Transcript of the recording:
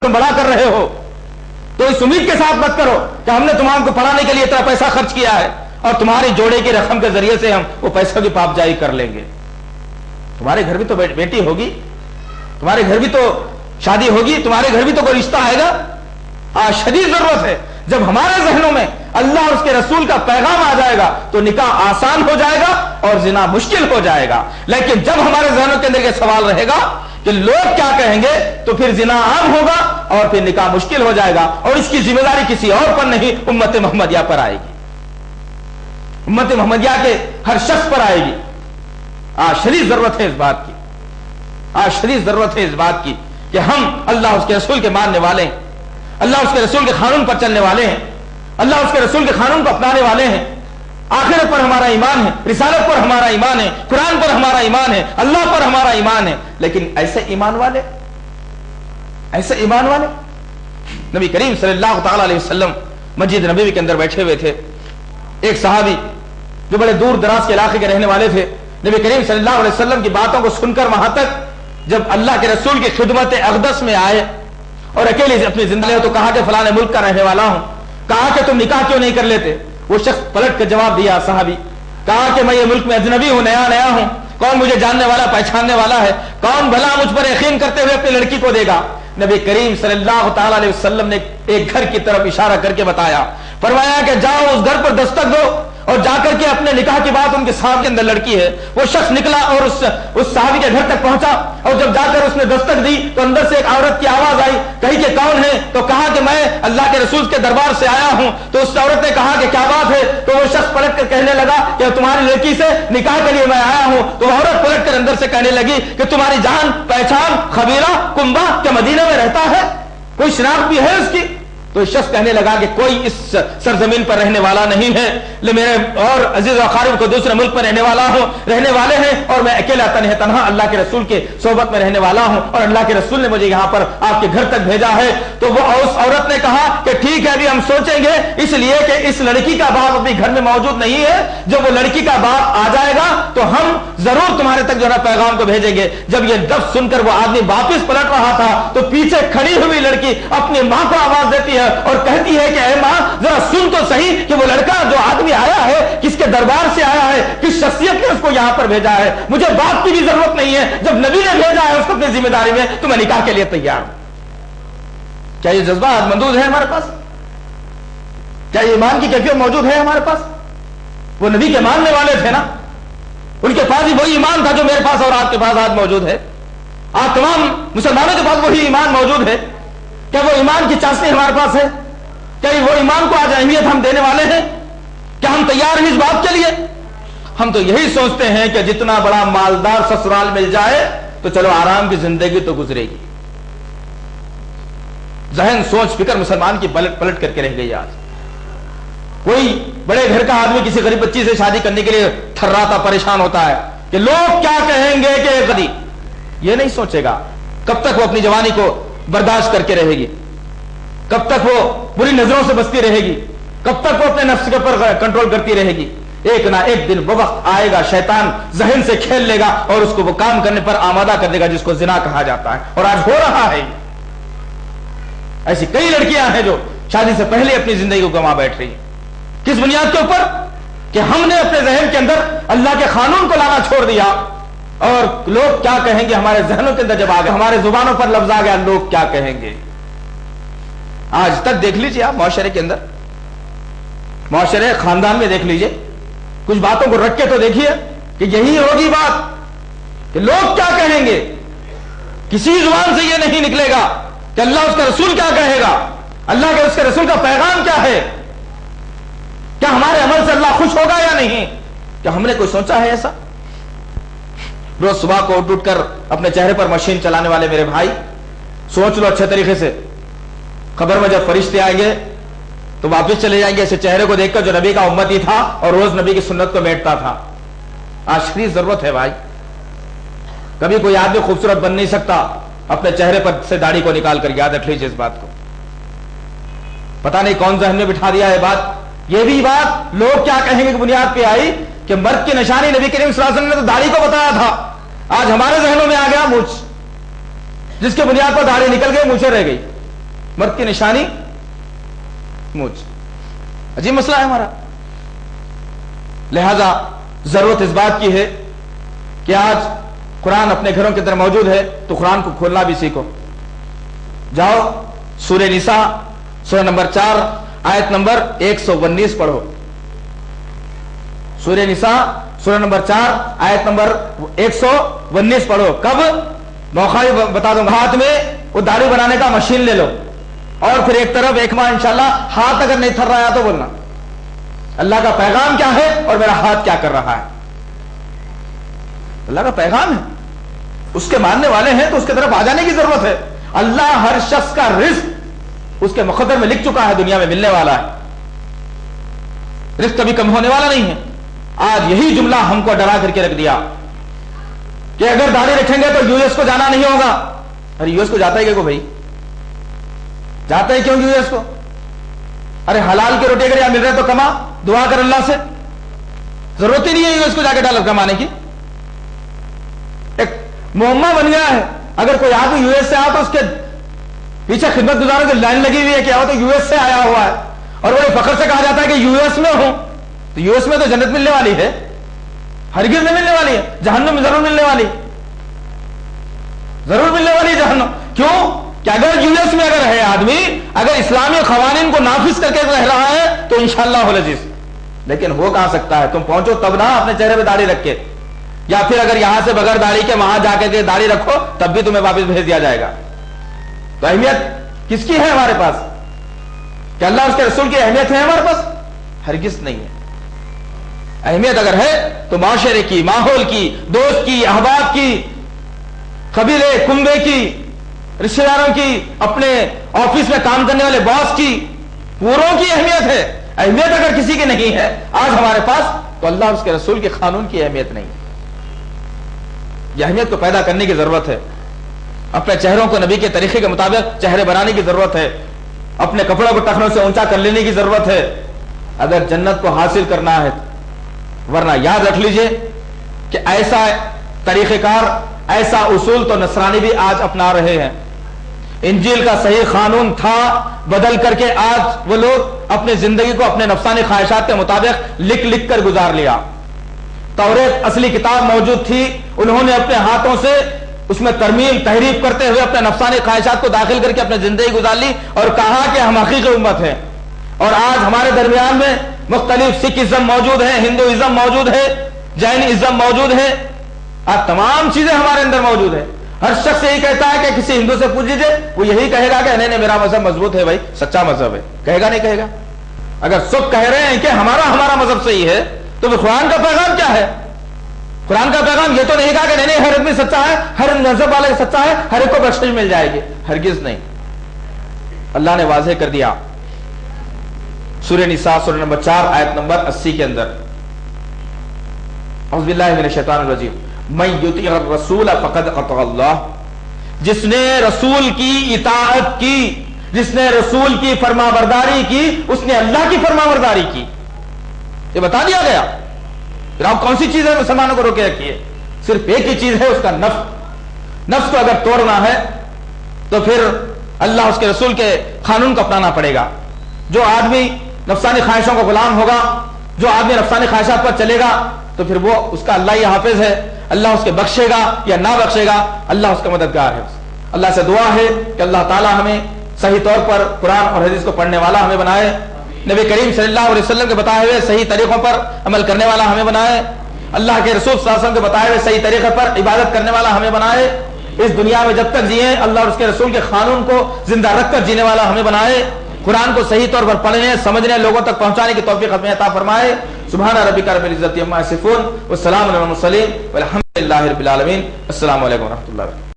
तुम बड़ा कर रहे हो तो इस उम्मीद के साथ मत करो कि हमने तुम्हारे को पढ़ाने के लिए इतना पैसा खर्च किया है और तुम्हारी जोड़े की रकम के जरिए से हम वो पैसों की पापजाई कर लेंगे। तुम्हारे घर भी तो बेटी होगी, तुम्हारे घर भी तो शादी होगी, तुम्हारे घर भी तो कोई रिश्ता आएगा। आज शदीद जरूरत है, जब हमारे जहनों में अल्लाह और उसके रसूल का पैगाम आ जाएगा तो निकाह आसान हो जाएगा और जिना मुश्किल हो जाएगा। लेकिन जब हमारे जहनों के अंदर ये सवाल रहेगा कि लोग क्या कहेंगे तो फिर जिना आम होगा और फिर निकाह मुश्किल हो जाएगा और इसकी जिम्मेदारी किसी और पर नहीं, उम्मत मोहम्मदिया पर आएगी, उम्मत मोहम्मदिया के हर शख्स पर आएगी। आज शदीद जरूरत है इस बात की, आज शदीद जरूरत है इस बात की कि हम अल्लाह उसके रसूल के मानने वाले हैं, अल्लाह उसके रसूल के कानून पर चलने वाले हैं, अल्लाह उसके रसूल के कानून को अपनाने वाले हैं। आखिरत पर हमारा ईमान है, रिसालत पर हमारा ईमान है, कुरान पर हमारा ईमान है, अल्लाह पर हमारा ईमान है। लेकिन ऐसे ईमान वाले, ऐसे ईमान वाले नबी करीम सल्लल्लाहु तआला अलैहि वसल्लम मस्जिद नबवी के अंदर बैठे हुए थे। एक सहाबी जो बड़े दूर दराज के इलाके के रहने वाले थे, नबी करीम सल्लल्लाहु अलैहि वसल्लम की बातों को सुनकर वहां तक जब अल्लाह के रसूल की खिदमत अक़दस में आए और अकेले अपनी जिंदगी तो कहा कि फलाने मुल्क का रहने वाला हूं, कहा कि तुम निकाह क्यों नहीं कर लेते? वो शख्स पलट कर जवाब दिया, सहाबी, कहा कि मैं ये मुल्क में अजनबी हूं, नया नया हूं, कौन मुझे जानने वाला पहचानने वाला है, कौन भला मुझ पर यकीन करते हुए अपनी लड़की को देगा? नबी करीम सल्लल्लाहु तआला अलैहि वसल्लम ने एक घर की तरफ इशारा करके बताया, फरमाया कि जाओ उस घर पर दस्तक दो और जाकर के अपने निकाह की बात, उनके साहब के अंदर लड़की है। वो शख्स निकला और उस साहबी के घर तक पहुंचा और जब जाकर उसने दस्तक दी तो अंदर से एक औरत की आवाज आई, कही कि कौन है? तो कहा कि मैं अल्लाह के रसूल के दरबार से आया हूं। तो उस औरत ने कहा कि क्या बात है? तो वो शख्स पलट कर कहने लगा कि तुम्हारी लड़की से निकाह के लिए मैं आया हूं। तो औरत पलट कर अंदर से कहने लगी कि तुम्हारी जान पहचान कबीला कुंबा के मदीने में रहता है, कोई शनाख्त भी है उसकी? तो शख्स कहने लगा कि कोई इस सरजमीन पर रहने वाला नहीं है, मेरे और अजीज अकारिब को दूसरे मुल्क में रहने वाले हैं और मैं अकेला तन्हा अल्लाह के रसूल के सोबत में रहने वाला हूं और अल्लाह के रसूल ने मुझे यहां पर आपके घर तक भेजा है। तो वो उस औरत ने कहा कि ठीक है, अभी हम सोचेंगे, इसलिए कि इस लड़की का बाप अभी घर में मौजूद नहीं है। जब वो लड़की का बाप आ जाएगा तो हम जरूर तुम्हारे तक जो है पैगाम को भेजेंगे। जब ये लफ्ज सुनकर वो आदमी वापिस पलट रहा था तो पीछे खड़ी हुई लड़की अपनी मां को आवाज देती है और कहती है कि ऐ मां, जरा सुन तो सही कि वो लड़का जो आदमी आया है किसके दरबार से आया है, किस शख्सियत ने उसको यहां पर भेजा है। मुझे बात की भी जरूरत नहीं है, जब नबी ने भेजा है उसको अपनी जिम्मेदारी में, तो मैं निकाह के लिए तैयार हूं। क्या ये जज्बा आज मौजूद है हमारे पास? क्या ये ईमान की कैफियत मौजूद है हमारे पास? वो नबी के मानने वाले थे ना, उनके पास ही वही ईमान था जो मेरे पास और आपके पास आज मौजूद है। आज तमाम मुसलमानों के पास वही ईमान मौजूद है। क्या वो ईमान की चाशनी हमारे पास है? क्या वो ईमान को आज अहमियत हम देने वाले हैं? क्या हम तैयार हैं इस बात के लिए? हम तो यही सोचते हैं कि जितना बड़ा मालदार ससुराल मिल जाए तो चलो आराम की जिंदगी तो गुजरेगी। जहन सोच फिक्र मुसलमान की पलट पलट करके रह गई। आज कोई बड़े घर का आदमी किसी गरीब बच्ची से शादी करने के लिए थर्राता परेशान होता है कि लोग क्या कहेंगे कि गरीब, ये नहीं सोचेगा कब तक वो अपनी जवानी को बर्दाश्त करके रहेगी, कब तक वो बुरी नजरों से बचती रहेगी, कब तक वो अपने नफ्स के ऊपर कंट्रोल करती रहेगी। एक ना एक दिन वो वक्त आएगा, शैतान जहन से खेल लेगा और उसको वो काम करने पर आमादा कर देगा जिसको जिना कहा जाता है। और आज हो रहा है। ऐसी कई लड़कियां हैं जो शादी से पहले अपनी जिंदगी को गंवा बैठ रही है। किस बुनियाद के ऊपर? कि हमने अपने जहन के अंदर अल्लाह के कानून को लाना छोड़ दिया और लोग क्या कहेंगे हमारे जहनों के अंदर जब आ गए, हमारे जुबानों पर लफ्ज आ गया लोग क्या कहेंगे। आज तक देख लीजिए आप माशरे के अंदर, माशरे खानदान में देख लीजिए, कुछ बातों को रख के तो देखिए कि यही होगी बात कि लोग क्या कहेंगे। किसी जुबान से यह नहीं निकलेगा कि अल्लाह उसका रसूल क्या कहेगा, अल्लाह के उसके रसूल का पैगाम क्या है, क्या हमारे अमल से अल्लाह खुश होगा या नहीं। क्या हमने कोई सोचा है ऐसा? रोज सुबह को उठ कर अपने चेहरे पर मशीन चलाने वाले मेरे भाई, सोच लो अच्छे तरीके से, खबर में जब फरिश्ते आएंगे तो वापस चले जाएंगे ऐसे चेहरे को देखकर जो नबी का उम्मती था और रोज नबी की सुन्नत को बैठता था। आज की जरूरत है भाई। कभी कोई आदमी खूबसूरत बन नहीं सकता अपने चेहरे पर से दाढ़ी को निकाल कर, याद रख लीजिए इस बात को। पता नहीं कौन जहन में बिठा दिया है बात। यह भी बात लोग क्या कहेंगे की बुनियाद पे आई कि मर्द की निशानी नबी करीम सल्लल्लाहु अलैहि वसल्लम ने तो दाढ़ी को बताया था। आज हमारे जहनों में आ गया मूछ, जिसके बुनियाद पर दाढ़ी निकल गई, मूछें रह गई। मर्द की निशानी मूंछ। अजीब मसला है हमारा। लिहाजा जरूरत इस बात की है कि आज कुरान अपने घरों के अंदर मौजूद है तो कुरान को खोलना भी सीखो। जाओ सूरह निसा सूरह नंबर 4 आयत नंबर 119 पढ़ो। सूरह निसा सूरह नंबर 4 आयत नंबर 119 पढ़ो। कब? मौका ही बता दूंगा। हाथ में वो दाढ़ी बनाने का मशीन ले लो और फिर एक तरफ एक माह इंशाल्लाह, हाथ अगर नहीं थर रहा है तो बोलना अल्लाह का पैगाम क्या है और मेरा हाथ क्या कर रहा है। अल्लाह का पैगाम है, उसके मानने वाले हैं तो उसके तरफ आ जाने की जरूरत है। अल्लाह हर शख्स का रिज्क उसके मुकद्दर में लिख चुका है, दुनिया में मिलने वाला है, रिज्क कभी कम होने वाला नहीं है। आज यही जुमला हमको डरा करके रख दिया कि अगर दाढ़ी रखेंगे तो यूएस को जाना नहीं होगा। अरे यूएस को जाता है क्या को भाई? जाता है क्यों यूएस को? अरे हलाल की रोटी अगर यहां मिल रहा है तो कमा, दुआ कर अल्लाह से, जरूरत ही नहीं है यूएस को जाके डॉलर कमाने की। एक मुअम्मा बन गया है, अगर कोई आदमी यूएस से आया तो उसके पीछे खिदमत गुजारों की लाइन लगी हुई है, क्या हो तो यूएस से आया हुआ है और बड़े फख्र से कहा जाता है कि यूएस में हूं। तो यूएस में तो जन्नत मिलने वाली है, हरगिज़ नहीं मिलने वाली है, जहन्नम जरूर मिलने वाली, जरूर मिलने वाली है जहन्नम। क्यों? कि अगर यूएस में अगर है आदमी, अगर इस्लामी कवानीन को नाफिज करके रह रहा है तो इंशाअल्लाह अज़ीज़, लेकिन हो कहां सकता है? तुम पहुंचो तब ना अपने चेहरे पे दाढ़ी रख के, या फिर अगर यहां से बगैर दाढ़ी के वहां जाकर के दाढ़ी रखो तब भी तुम्हें वापस भेज दिया जाएगा। तो अहमियत किसकी है हमारे पास? क्या अल्लाह उसके रसूल की अहमियत है हमारे पास? हरगिज़ नहीं है। अहमियत अगर है तो माशरे की, माहौल की, दोस्त की, अहबाब की, कबीले कुंबे की, रिश्तेदारों की, अपने ऑफिस में काम करने वाले बॉस की, पूरों की अहमियत है। अहमियत अगर किसी की नहीं है आज हमारे पास तो अल्लाह उसके रसूल के कानून की अहमियत नहीं। यह अहमियत को पैदा करने की जरूरत है। अपने चेहरों को नबी के तरीके के मुताबिक चेहरे बनाने की जरूरत है। अपने कपड़ों को टखनों से ऊंचा कर लेने की जरूरत है अगर जन्नत को हासिल करना है। वरना याद रख लीजिए कि ऐसा तरीकेकार, ऐसा उसूल तो नसरानी भी आज अपना रहे हैं। इंजील का सही कानून था, बदल करके आज वो लोग अपनी जिंदगी को अपने नफसानी ख्वाहिशात के मुताबिक लिख लिख कर गुजार लिया। तौरेत असली किताब मौजूद थी, उन्होंने अपने हाथों से उसमें तरमीम तहरीफ करते हुए अपने नफसानी ख्वाहिशात को दाखिल करके अपनी जिंदगी गुजार ली और कहा कि हम हकीकी उम्मत है। और आज हमारे दरमियान में मुख्तलिफ सिखिज्म मौजूद है, हिंदुइज्म मौजूद है, जैनिज्म मौजूद है, आज तमाम चीजें हमारे अंदर मौजूद है। हर शख्स यही कहता है कि किसी हिंदू से पूछ लीजिए, वो यही कहेगा कि नहीं नहीं मेरा मजहब मजबूत है भाई, सच्चा मजहब है। कहेगा नहीं कहेगा? अगर सब कह रहे हैं कि हमारा मजहब सही है तो कुरान का पैगाम क्या है? कुरान का पैगाम ये तो नहीं कहा कि नहीं नहीं हर आदमी सच्चा है, हर मजहब वाला सच्चा है, हर एक को बख्शिश मिल जाएगी। हरगिज नहीं। अल्लाह ने वाज़ेह कर दिया सूरह निसा सूरह नंबर 4 आयत नंबर 80 के अंदर, औज़ु बिल्लाहि मिनश शैतानिर रजीम, मैं युतिअ रसूल फ़क़द अता अल्लाह, जिसने रसूल की इताअत की, जिसने रसूल की फरमाबरदारी की, उसने अल्लाह की फरमाबरदारी की। ये बता दिया गया। फिर आप कौन सी चीज है मुसलमानों को रोके रखिए? सिर्फ एक ही चीज है, उसका नफ्स। नफ्स को अगर तोड़ना है तो फिर अल्लाह उसके रसूल के कानून को अपनाना पड़ेगा। जो आदमी नफसानी ख्वाहिशों का गुलाम होगा, जो आदमी नफसानी ख्वाहिशात पर चलेगा, तो फिर वो उसका अल्लाह ही हाफिज है। अल्लाह उसके बख्शेगा या ना बख्शेगा, अल्लाह उसका मददगार है। अल्लाह से दुआ है कि अल्लाह ताला हमें सही तौर पर कुरान और हदीस को पढ़ने वाला हमें बनाए, नबी करीम सल्लल्लाहु अलैहि वसल्लम के बताए हुए सही तरीकों पर अमल करने वाला हमें बनाए, अल्लाह के रसूल सल्लल्लाहु अलैहि वसल्लम के बताए हुए सही तरीके पर इबादत करने वाला हमें बनाए। इस दुनिया में जब तक जिए अल्लाह और उसके रसूल के कानून को जिंदा रखकर जीने वाला हमें बनाए। कुरान को सही तौर पर पढ़ने, समझने, लोगों तक पहुंचाने की तौफीक हमें अता फरमाए। सुभान रब्बिका रब्बिल इज्जति अम्मा यसिफून व सलामुन अलल मुरसलीन वल्हम्दुलिल्लाहि रब्बिल आलमीन। अस्सलामु अलैकुम व रहमतुल्लाहि व बरकातुहू।